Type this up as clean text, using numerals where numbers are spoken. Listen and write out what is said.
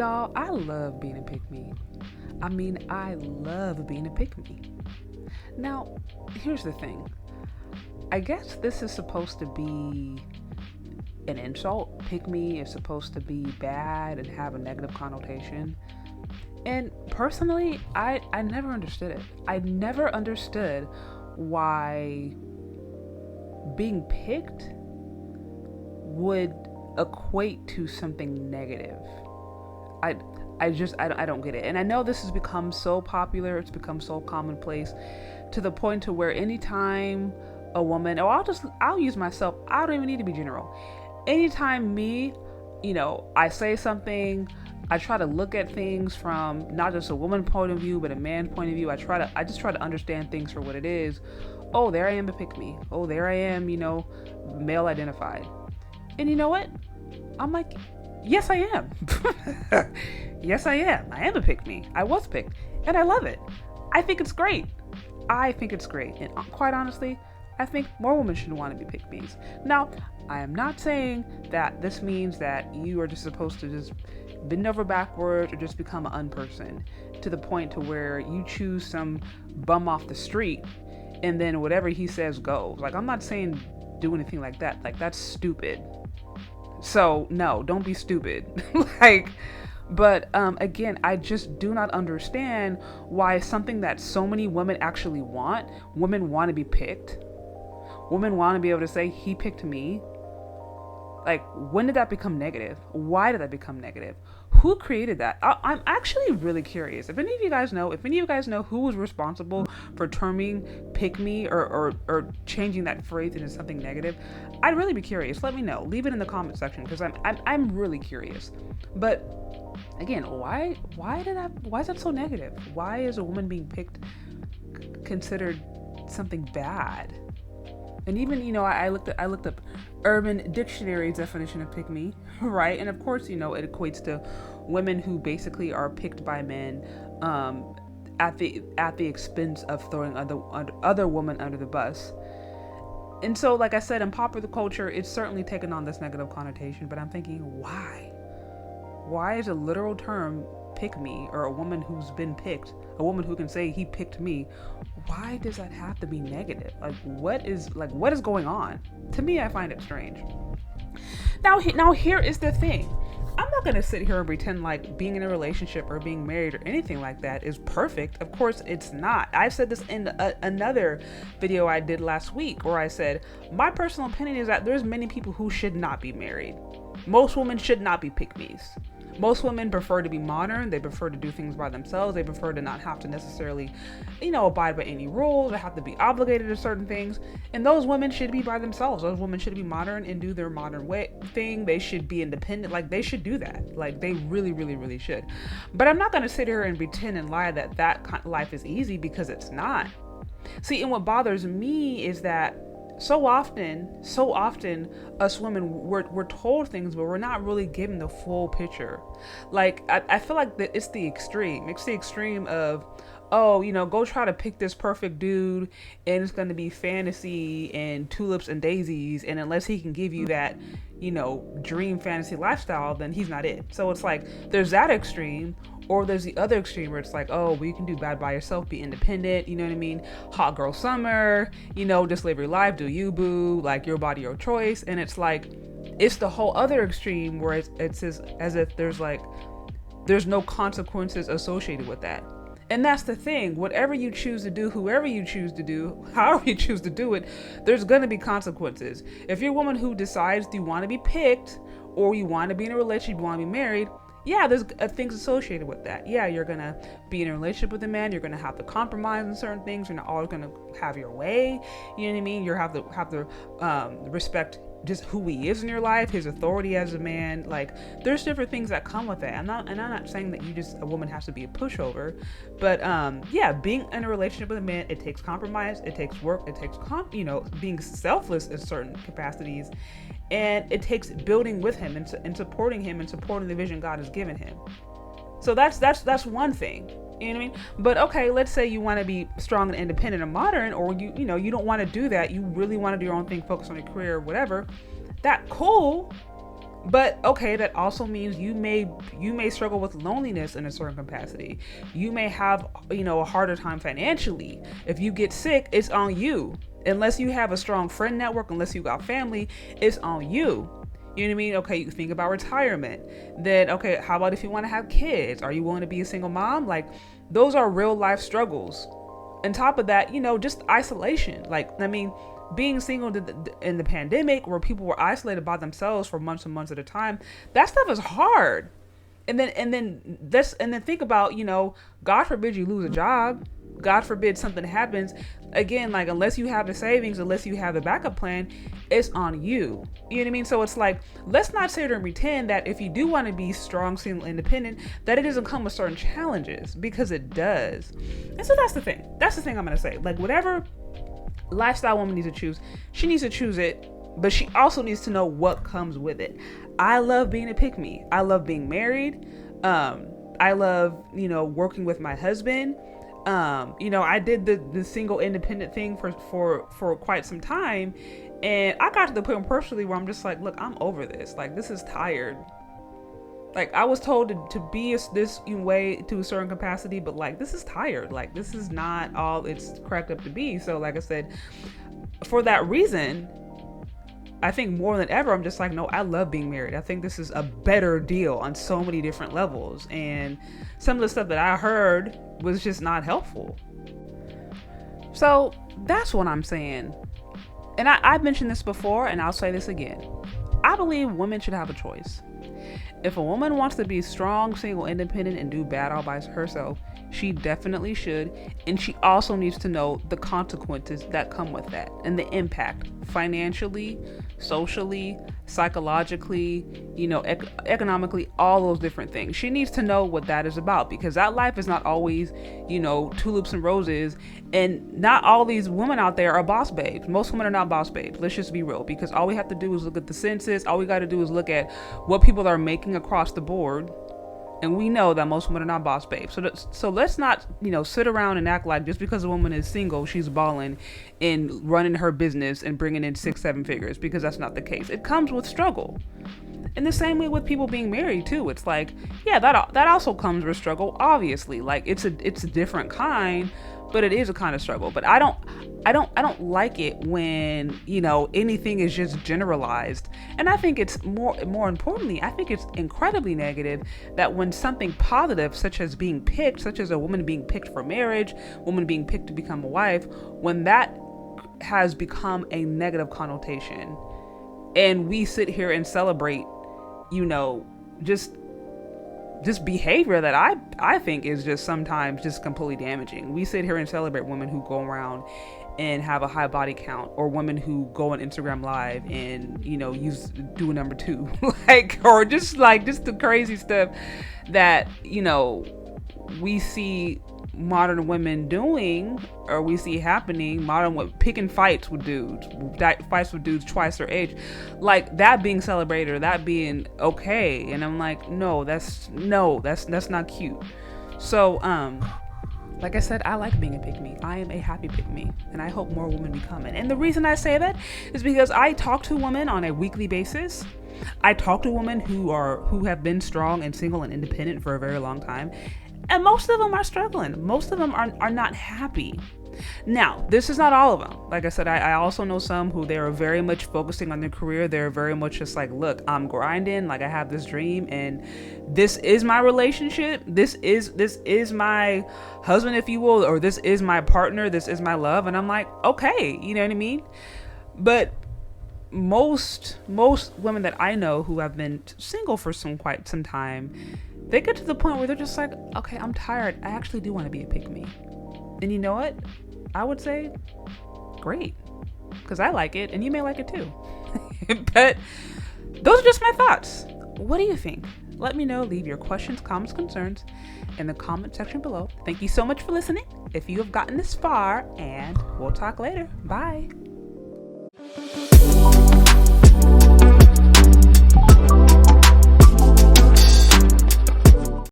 Y'all, I love being a pick me. I mean, I love being a pick me. Now, here's the thing. I guess this is supposed to be an insult. Pick me is supposed to be bad and have a negative connotation. And personally, I never understood it. I never understood why being picked would equate to something negative. I I don't get it. And I know this has become so popular, it's become so commonplace to the point to where anytime a woman, or I'll use myself, I don't even need to be general. Anytime I say something, I try to look at things from not just a woman point of view, but a man point of view. I just try to understand things for what it is. Oh, there I am to pick me. Oh, there I am, male identified. And you know what? I'm like, yes, I am. Yes, I am. I am a pick me. I was picked, and I love it. I think it's great. And quite honestly, I think more women should want to be pick me's. Now, I am not saying that this means that you are just supposed to just bend over backwards or just become an unperson to the point to where you choose some bum off the street and then whatever he says goes. Like, I'm not saying do anything like that. Like, that's stupid. So no, don't be stupid. But again, I just do not understand why something that so many women actually want. Women want to be picked. Women want to be able to say, he picked me. Like, when did that become negative? Why did that become negative? Who created that? I'm actually really curious. If any of you guys know who was responsible for terming pick me or changing that phrase into something negative, I'd really be curious. Let me know. Leave it in the comment section because I'm really curious. But again, why is that so negative? Why is a woman being picked considered something bad? And even, I looked up Urban Dictionary's definition of pick me, right? And of course, it equates to women who basically are picked by men at the expense of throwing other women under the bus. And so, like I said, in popular culture, it's certainly taken on this negative connotation. But I'm thinking, why? Why is a literal term pick me, or a woman who's been picked, a woman who can say he picked me, why does that have to be negative? What is going on? To me, I find it strange. Now here is the thing. I'm not going to sit here and pretend like being in a relationship or being married or anything like that is perfect. Of course, it's not. I said this in another video I did last week where I said, my personal opinion is that there's many people who should not be married. Most women should not be pick-me's. Most women prefer to be modern. They prefer to do things by themselves. They prefer to not have to necessarily, abide by any rules or have to be obligated to certain things. And those women should be by themselves. Those women should be modern and do their modern way thing. They should be independent. Like, they should do that. Like, they really, really, really should. But I'm not going to sit here and pretend and lie that life is easy, because it's not. See, and what bothers me is that so often us women, we're told things, but we're not really given the full picture. Like, I feel like that it's the extreme of, go try to pick this perfect dude and it's going to be fantasy and tulips and daisies, and unless he can give you that dream fantasy lifestyle, then he's not it. So it's like there's that extreme. Or there's the other extreme where it's like, oh, well, you can do bad by yourself, be independent, you know what I mean? Hot girl summer, just live your life, do you, boo, like, your body, your choice. And it's like, it's the whole other extreme where it's as if there's no consequences associated with that. And that's the thing. Whatever you choose to do, whoever you choose to do, however you choose to do it, there's going to be consequences. If you're a woman who decides you want to be picked, or you want to be in a relationship, you want to be married, yeah, there's things associated with that. Yeah, you're going to be in a relationship with a man. You're going to have to compromise on certain things. You're not always going to have your way. You know what I mean? You have to respect just who he is in your life, his authority as a man. Like, there's different things that come with that. I'm not saying that a woman has to be a pushover, but being in a relationship with a man, it takes compromise, it takes work, it takes being selfless in certain capacities, and it takes building with him and supporting him and supporting the vision God has given him. So that's one thing. You know what I mean? But okay, let's say you want to be strong and independent and modern, or you don't want to do that. You really want to do your own thing, focus on your career, whatever. That cool. But okay, that also means you may struggle with loneliness in a certain capacity. You may have, a harder time financially. If you get sick, it's on you. Unless you have a strong friend network, unless you got family, it's on you. You know what I mean? Okay, you think about retirement. Then, okay, how about if you want to have kids? Are you willing to be a single mom? Like, those are real life struggles. On top of that, just isolation. Like, I mean, being single in the pandemic where people were isolated by themselves for months and months at a time, that stuff is hard. And then think about, God forbid you lose a job. God forbid something happens. Again, like, unless you have the savings, unless you have the backup plan, it's on you. You know what I mean? So it's like, let's not sit there and pretend that if you do want to be strong, single, independent, that it doesn't come with certain challenges, because it does. And so that's the thing. That's the thing I'm going to say. Like, whatever lifestyle woman needs to choose, she needs to choose it, but she also needs to know what comes with it. I love being a pick me. I love being married. I love, working with my husband. I did the single independent thing for quite some time, and I got to the point personally where I'm just like, look, I'm over this. Like, this is tired. Like, I was told to be this way to a certain capacity, but like, this is tired. Like, this is not all it's cracked up to be. So like I said, for that reason, I think more than ever, I'm just like, no, I love being married. I think this is a better deal on so many different levels. And some of the stuff that I heard was just not helpful. So that's what I'm saying. And I've mentioned this before, and I'll say this again. I believe women should have a choice. If a woman wants to be strong, single, independent, and do bad all by herself, she definitely should. And she also needs to know the consequences that come with that and the impact financially, socially, psychologically, economically, all those different things. She needs to know what that is about, because that life is not always, tulips and roses. And not all these women out there are boss babes. Most women are not boss babes. Let's just be real, because all we have to do is look at the census. All we got to do is look at what people are making across the board. And we know that most women are not boss babes. So let's not, sit around and act like just because a woman is single, she's balling and running her business and bringing in 6-7 figures, because that's not the case. It comes with struggle. And the same way with people being married too. It's like, yeah, that also comes with struggle. Obviously, like it's a different kind, but it is a kind of struggle. But I don't like it when, anything is just generalized. And I think it's more importantly, I think it's incredibly negative that when something positive, such as being picked, such as a woman being picked for marriage, woman being picked to become a wife, when that has become a negative connotation, and we sit here and celebrate, just behavior that I think is just sometimes just completely damaging. We sit here and celebrate women who go around and have a high body count, or women who go on Instagram Live and do a number 2, or just the crazy stuff that we see modern women doing, or we see happening. Modern women picking fights with dudes twice their age, like that being celebrated, or that being okay. And I'm like, no, that's not cute. So like I said, I like being a pick-me. I am a happy pick-me, and I hope more women become it. And the reason I say that is because I talk to women on a weekly basis. I talk to women who have been strong and single and independent for a very long time, and most of them are struggling. Most of them are not happy. Now, this is not all of them. Like I said, I also know some who they are very much focusing on their career. They're very much just like, look, I'm grinding. Like, I have this dream, and this is my relationship. This is my husband, if you will, or this is my partner. This is my love. And I'm like, okay, you know what I mean? But most women that I know who have been single for quite some time, they get to the point where they're just like, okay, I'm tired. I actually do want to be a pick-me. And you know what? I would say, great, because I like it, and you may like it too. But those are just my thoughts. What do you think? Let me know. Leave your questions, comments, concerns in the comment section below. Thank you so much for listening, if you have gotten this far, and we'll talk later. Bye.